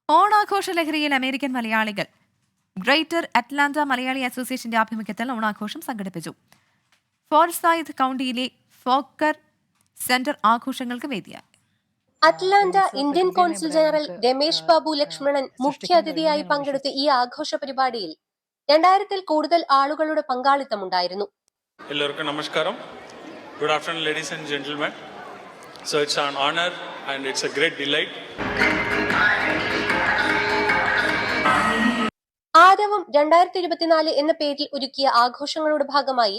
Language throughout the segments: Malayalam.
ഓണാഘോഷ ലഹരിയിൽ അമേരിക്കൻ മലയാളികൾ ഗ്രേറ്റർ അറ്റ്ലാന്റ മലയാളി അസോസിയേഷന്റെ ആഭിമുഖ്യത്തിൽ ഓണാഘോഷം സംഘടിപ്പിച്ചു. ഫോർസൈത്ത് കൗണ്ടിയിലെ ഫോക്കർ സെന്റർ ആഘോഷങ്ങൾക്ക് വേദിയായി. Atlanta Indian consul general Ramesh Babu Lakshmanan മുഖ്യാതിഥിയായി പങ്കെടുത്ത ഈ ആഘോഷ പരിപാടിയിൽ 2000-ൽ കൂടുതൽ ആളുകളുടെ പങ്കാളിത്തമുണ്ടായിരുന്നു. എല്ലാവർക്കും നമസ്കാരം. Good afternoon, ladies and gentlemen. So it's an honor and it's a great delight. ആരവം 2024 എന്ന പേരിൽ ഒരുക്കിയ ആഘോഷങ്ങളുടെ ഭാഗമായി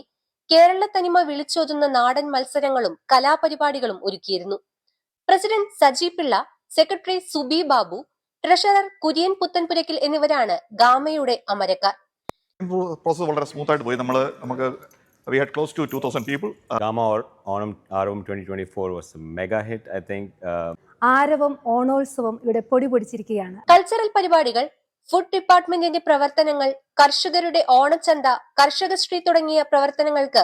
കേരള തനിമ വിളിച്ചോതുന്ന നാടൻ മത്സരങ്ങളും കലാപരിപാടികളും ഒരുക്കിയിരുന്നു. President Saji Pillai, secretary Subi Babu, treasurer Kurian Puthenpurackal എന്നിവരാണ് ഗാമയുടെ അമരക്കാർ. പ്രോസസ് വളരെ സ്മൂത്ത് ആയിട്ട് പോയി. നമുക്ക് we had close to 2,000 people. Gama or Aravam 2024 was a mega hit, I think. ആരവം ഓണോത്സവം ഇവിടെ പൊടി പൊടിച്ചിരിക്കുകയാണ്. കൾച്ചറൽ പരിപാടികൾ, ഫുഡ് ഡിപ്പാർട്ട്മെന്റിന്റെ പ്രവർത്തനങ്ങൾ, കർഷകരുടെ ഓണച്ചന്ത, കർഷകശ്രീ തുടങ്ങിയ പ്രവർത്തനങ്ങൾക്ക്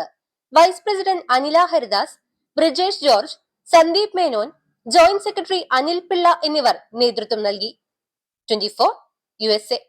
vice president Anila Haridas, Brijesh George, Sandeep Menon, joint secretary Anil Pillai എന്നിവർ നേതൃത്വം നൽകി. 24 USA.